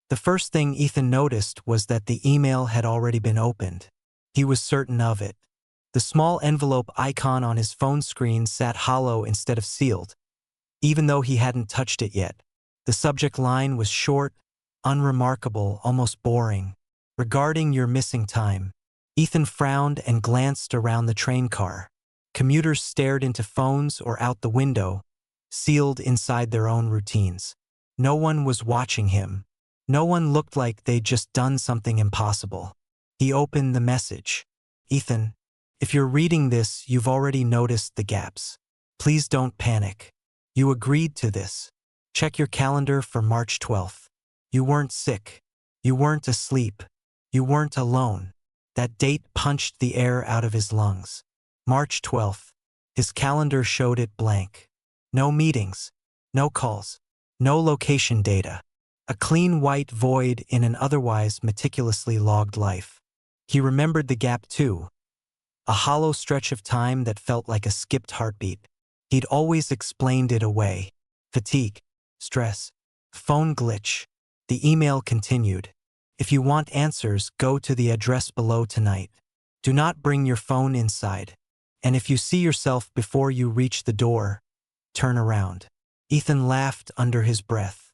The first thing Ethan noticed was that the email had already been opened. He was certain of it. The small envelope icon on his phone screen sat hollow instead of sealed, even though he hadn't touched it yet. The subject line was short, unremarkable, almost boring. Regarding your missing time. Ethan frowned and glanced around the train car. Commuters stared into phones or out the window, sealed inside their own routines. No one was watching him. No one looked like they'd just done something impossible. He opened the message. Ethan, if you're reading this, you've already noticed the gaps. Please don't panic. You agreed to this. Check your calendar for March 12th. You weren't sick. You weren't asleep. You weren't alone. That date punched the air out of his lungs. March 12th. His calendar showed it blank. No meetings. No calls. No location data. A clean white void in an otherwise meticulously logged life. He remembered the gap too. A hollow stretch of time that felt like a skipped heartbeat. He'd always explained it away. Fatigue. Stress. Phone glitch. The email continued. If you want answers, go to the address below tonight. Do not bring your phone inside. And if you see yourself before you reach the door, turn around. Ethan laughed under his breath.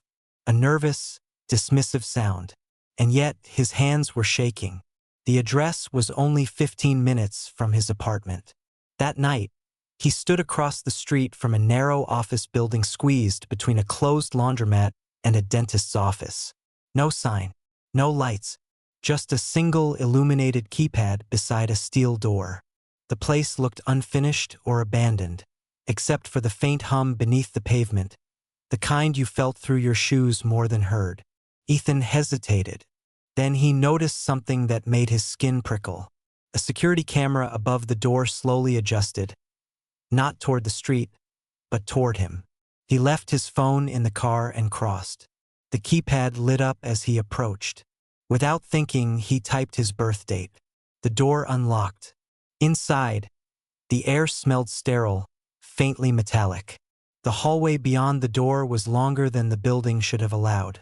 A nervous, dismissive sound. And yet his hands were shaking. The address was only 15 minutes from his apartment. That night, he stood across the street from a narrow office building squeezed between a closed laundromat and a dentist's office. No sign. No lights, just a single illuminated keypad beside a steel door. The place looked unfinished or abandoned, except for the faint hum beneath the pavement, the kind you felt through your shoes more than heard. Ethan hesitated. Then he noticed something that made his skin prickle. A security camera above the door slowly adjusted, not toward the street, but toward him. He left his phone in the car and crossed. The keypad lit up as he approached. Without thinking, he typed his birth date. The door unlocked. Inside, the air smelled sterile, faintly metallic. The hallway beyond the door was longer than the building should have allowed,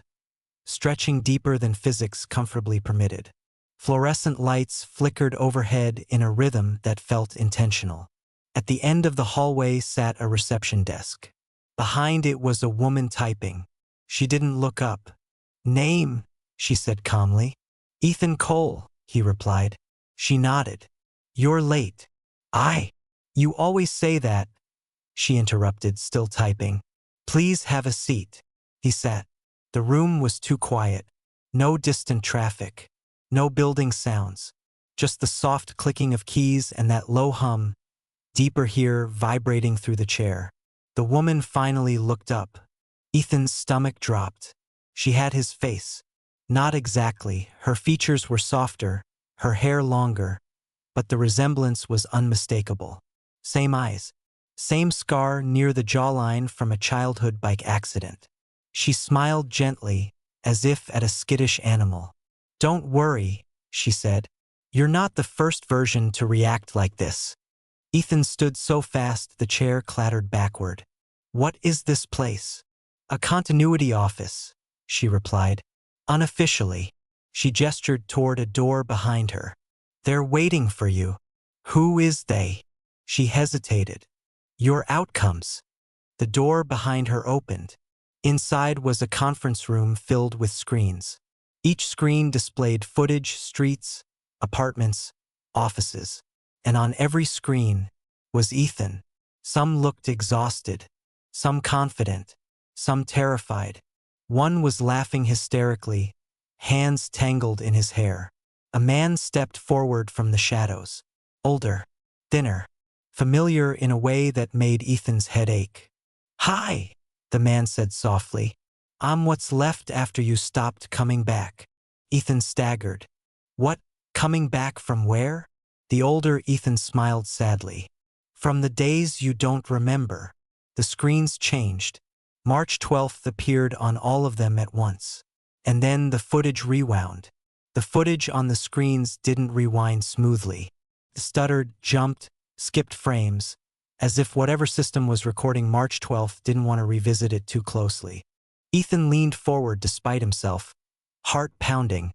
stretching deeper than physics comfortably permitted. Fluorescent lights flickered overhead in a rhythm that felt intentional. At the end of the hallway sat a reception desk. Behind it was a woman typing. She didn't look up. Name, she said calmly. Ethan Cole, he replied. She nodded. You're late. You always say that, she interrupted, still typing. Please have a seat. He sat. The room was too quiet. No distant traffic. No building sounds. Just the soft clicking of keys and that low hum, deeper here, vibrating through the chair. The woman finally looked up. Ethan's stomach dropped. She had his face. Not exactly. Her features were softer, her hair longer, but the resemblance was unmistakable. Same eyes. Same scar near the jawline from a childhood bike accident. She smiled gently, as if at a skittish animal. Don't worry, she said. You're not the first version to react like this. Ethan stood so fast the chair clattered backward. What is this place? A continuity office, she replied. Unofficially. She gestured toward a door behind her. They're waiting for you. Who is they? She hesitated. Your outcomes. The door behind her opened. Inside was a conference room filled with screens. Each screen displayed footage, streets, apartments, offices. And on every screen was Ethan. Some looked exhausted, some confident, some terrified. One was laughing hysterically, hands tangled in his hair. A man stepped forward from the shadows. Older, thinner, familiar in a way that made Ethan's head ache. Hi, the man said softly. I'm what's left after you stopped coming back. Ethan staggered. What? Coming back from where? The older Ethan smiled sadly. From the days you don't remember. The screens changed. March 12th appeared on all of them at once. And then the footage rewound. The footage on the screens didn't rewind smoothly. It stuttered, jumped, skipped frames, as if whatever system was recording March 12th didn't want to revisit it too closely. Ethan leaned forward despite himself. heart pounding,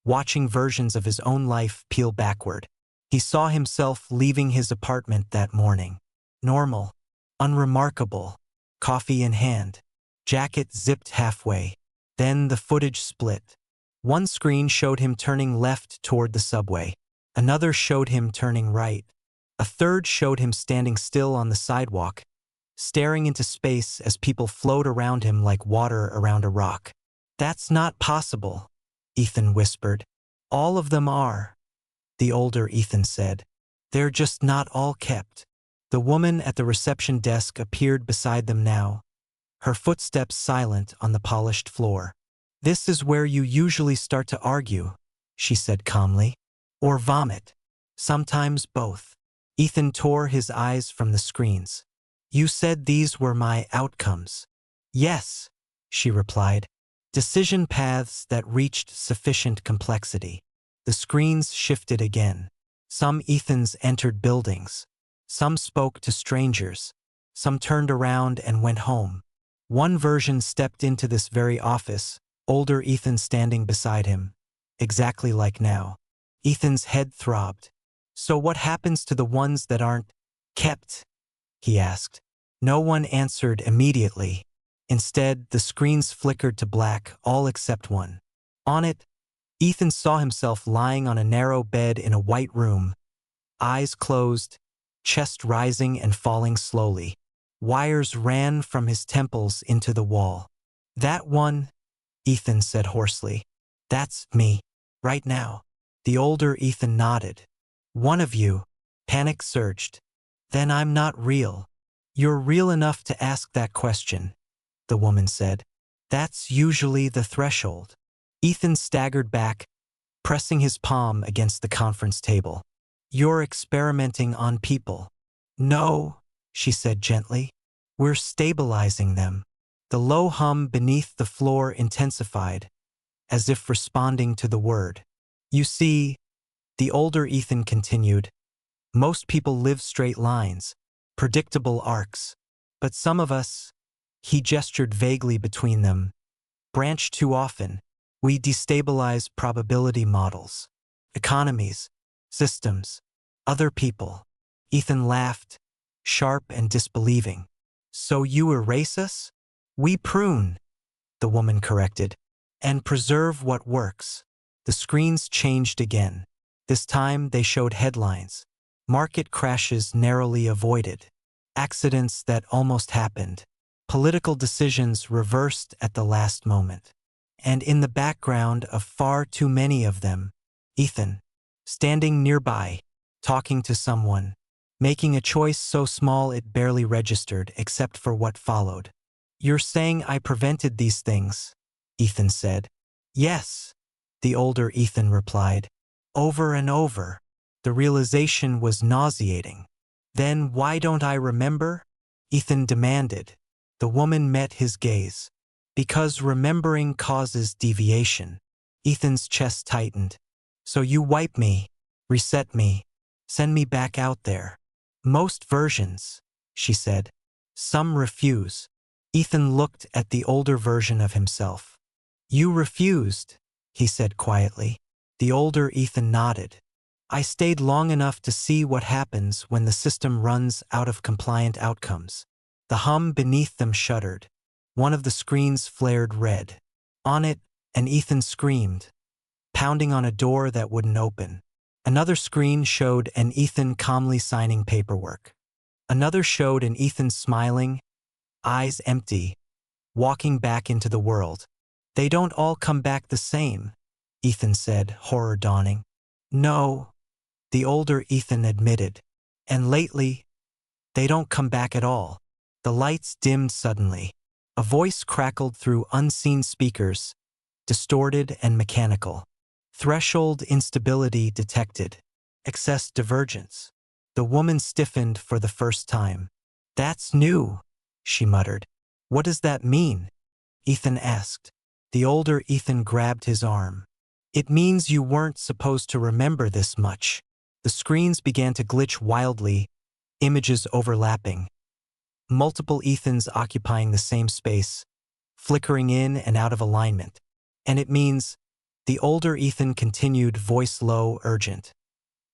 watching versions of his own life peel backward. He saw himself leaving his apartment that morning. Normal, unremarkable, coffee in hand, jacket zipped halfway. Then the footage split. One screen showed him turning left toward the subway. Another showed him turning right. A third showed him standing still on the sidewalk, staring into space as people flowed around him like water around a rock. "That's not possible," Ethan whispered. "All of them are," the older Ethan said. "They're just not all kept." The woman at the reception desk appeared beside them now, her footsteps silent on the polished floor. "This is where you usually start to argue," she said calmly. "Or vomit. Sometimes both." Ethan tore his eyes from the screens. "You said these were my outcomes." "Yes," she replied. "Decision paths that reached sufficient complexity." The screens shifted again. Some Ethans entered buildings. Some spoke to strangers. Some turned around and went home. One version stepped into this very office, older Ethan standing beside him, exactly like now. Ethan's head throbbed. "So what happens to the ones that aren't kept?" he asked. No one answered immediately. Instead, the screens flickered to black, all except one. On it, Ethan saw himself lying on a narrow bed in a white room, eyes closed, chest rising and falling slowly. Wires ran from his temples into the wall. "That one," Ethan said hoarsely. "That's me, right now." The older Ethan nodded. "One of you." Panic surged. "Then I'm not real." "You're real enough to ask that question," the woman said. "That's usually the threshold." Ethan staggered back, pressing his palm against the conference table. "You're experimenting on people." "No," she said gently. "We're stabilizing them." The low hum beneath the floor intensified, as if responding to the word. "You see," the older Ethan continued, "most people live straight lines, predictable arcs. But some of us," he gestured vaguely between them, "branch too often. We destabilize probability models, economies, systems, other people." Ethan laughed, sharp and disbelieving. "So you erase us?" "We prune," the woman corrected, "and preserve what works." The screens changed again. This time they showed headlines. Market crashes narrowly avoided. Accidents that almost happened. Political decisions reversed at the last moment. And in the background of far too many of them, Ethan, standing nearby, talking to someone, making a choice so small it barely registered except for what followed. "You're saying I prevented these things," Ethan said. "Yes," the older Ethan replied. "Over and over." The realization was nauseating. "Then why don't I remember?" Ethan demanded. The woman met his gaze. "Because remembering causes deviation." Ethan's chest tightened. "So you wipe me, reset me, send me back out there." "Most versions," she said. "Some refuse." Ethan looked at the older version of himself. "You refused," he said quietly. The older Ethan nodded. "I stayed long enough to see what happens when the system runs out of compliant outcomes." The hum beneath them shuddered. One of the screens flared red. On it, an Ethan screamed, pounding on a door that wouldn't open. Another screen showed an Ethan calmly signing paperwork. Another showed an Ethan smiling, eyes empty, walking back into the world. "They don't all come back the same," Ethan said, horror dawning. "No," the older Ethan admitted. "And lately, they don't come back at all." The lights dimmed suddenly. A voice crackled through unseen speakers, distorted and mechanical. "Threshold instability detected. Excess divergence." The woman stiffened for the first time. "That's new," she muttered. "What does that mean?" Ethan asked. The older Ethan grabbed his arm. "It means you weren't supposed to remember this much." The screens began to glitch wildly, images overlapping. Multiple Ethans occupying the same space, flickering in and out of alignment. "And it means The older Ethan continued, voice low, urgent.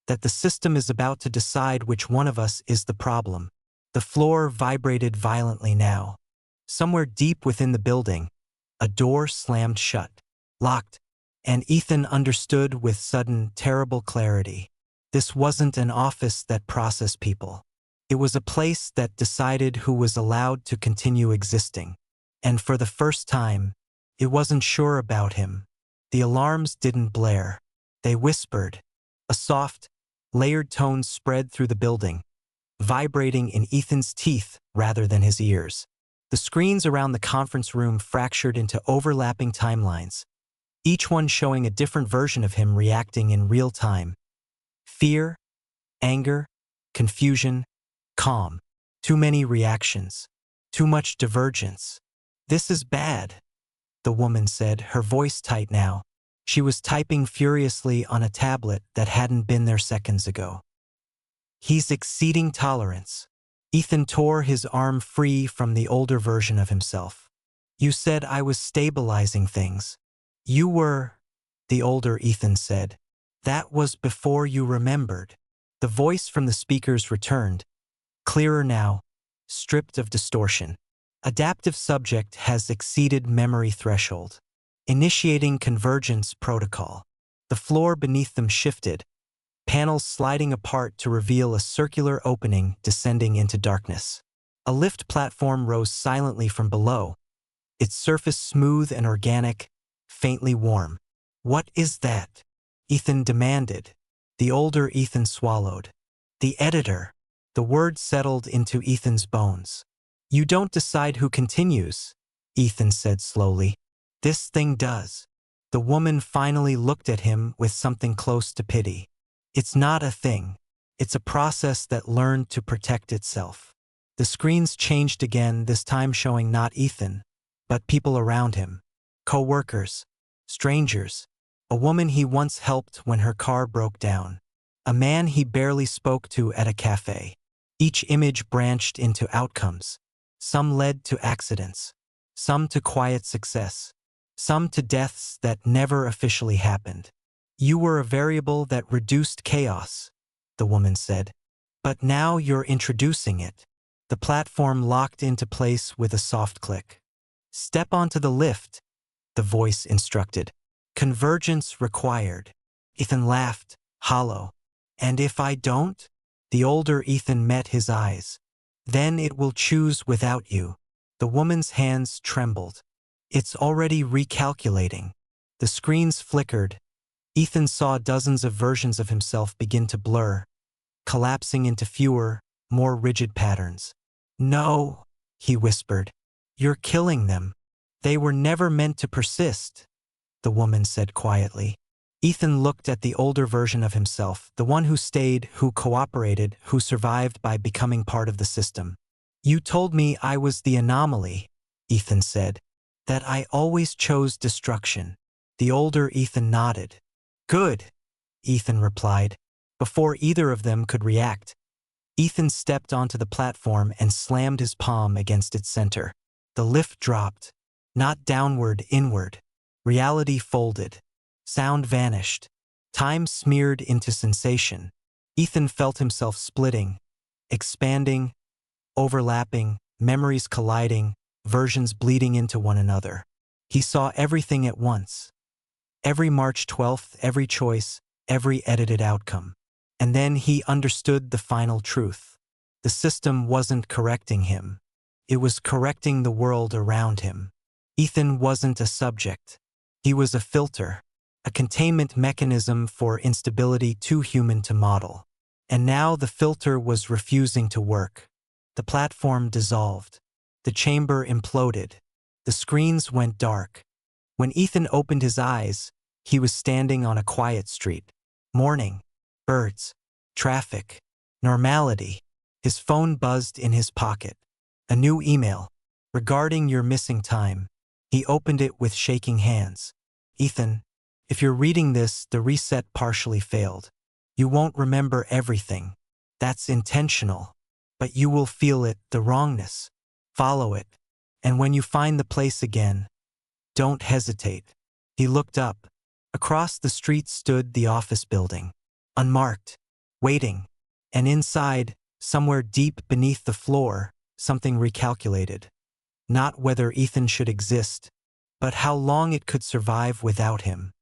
That the system is about to decide which one of us is the problem. The floor vibrated violently now. Somewhere deep within the building, a door slammed shut, locked, and Ethan understood with sudden, terrible clarity. This wasn't an office that processed people. It was a place that decided who was allowed to continue existing. And for the first time, it wasn't sure about him. The alarms didn't blare. They whispered. A soft, layered tone spread through the building, vibrating in Ethan's teeth rather than his ears. The screens around the conference room fractured into overlapping timelines, each one showing a different version of him reacting in real time. Fear, anger, confusion, calm. Too many reactions. Too much divergence. This is bad, the woman said, her voice tight now. She was typing furiously on a tablet that hadn't been there seconds ago. He's exceeding tolerance. Ethan tore his arm free from the older version of himself. You said I was stabilizing things. You were, the older Ethan said. That was before you remembered. The voice from the speakers returned, clearer now, stripped of distortion. Adaptive subject has exceeded memory threshold. Initiating convergence protocol. The floor beneath them shifted, panels sliding apart to reveal a circular opening descending into darkness. A lift platform rose silently from below, its surface smooth and organic, faintly warm. What is that? Ethan demanded. The older Ethan swallowed. The editor. The word settled into Ethan's bones. You don't decide who continues, Ethan said slowly. This thing does. The woman finally looked at him with something close to pity. It's not a thing. It's a process that learned to protect itself. The screens changed again, this time showing not Ethan, but people around him. Co-workers, strangers, a woman he once helped when her car broke down, a man he barely spoke to at a cafe. Each image branched into outcomes. Some led to accidents, some to quiet success, some to deaths that never officially happened. You were a variable that reduced chaos, the woman said. But now you're introducing it. The platform locked into place with a soft click. Step onto the lift, the voice instructed. Convergence required. Ethan laughed, hollow. And if I don't? The older Ethan met his eyes. Then it will choose without you. The woman's hands trembled. It's already recalculating. The screens flickered. Ethan saw dozens of versions of himself begin to blur, collapsing into fewer, more rigid patterns. No, he whispered. You're killing them. They were never meant to persist, the woman said quietly. Ethan looked at the older version of himself, the one who stayed, who cooperated, who survived by becoming part of the system. You told me I was the anomaly, Ethan said. That I always chose destruction. The older Ethan nodded. Good, Ethan replied. Before either of them could react, Ethan stepped onto the platform and slammed his palm against its center. The lift dropped. Not downward, inward. Reality folded. Sound vanished. Time smeared into sensation. Ethan felt himself splitting, expanding, overlapping, memories colliding, versions bleeding into one another. He saw everything at once. Every March 12th, every choice, every edited outcome. And then he understood the final truth. The system wasn't correcting him. It was correcting the world around him. Ethan wasn't a subject. He was a filter, a containment mechanism for instability too human to model. And now the filter was refusing to work. The platform dissolved. The chamber imploded. The screens went dark. When Ethan opened his eyes, he was standing on a quiet street. Morning, birds, traffic, normality. His phone buzzed in his pocket. A new email. Regarding your missing time. He opened it with shaking hands. Ethan, if you're reading this, the reset partially failed. You won't remember everything. That's intentional. But you will feel it, the wrongness. Follow it. And when you find the place again, don't hesitate. He looked up, Across the street stood the office building, unmarked, waiting, and inside, somewhere deep beneath the floor, something recalculated. Not whether Ethan should exist, but how long it could survive without him.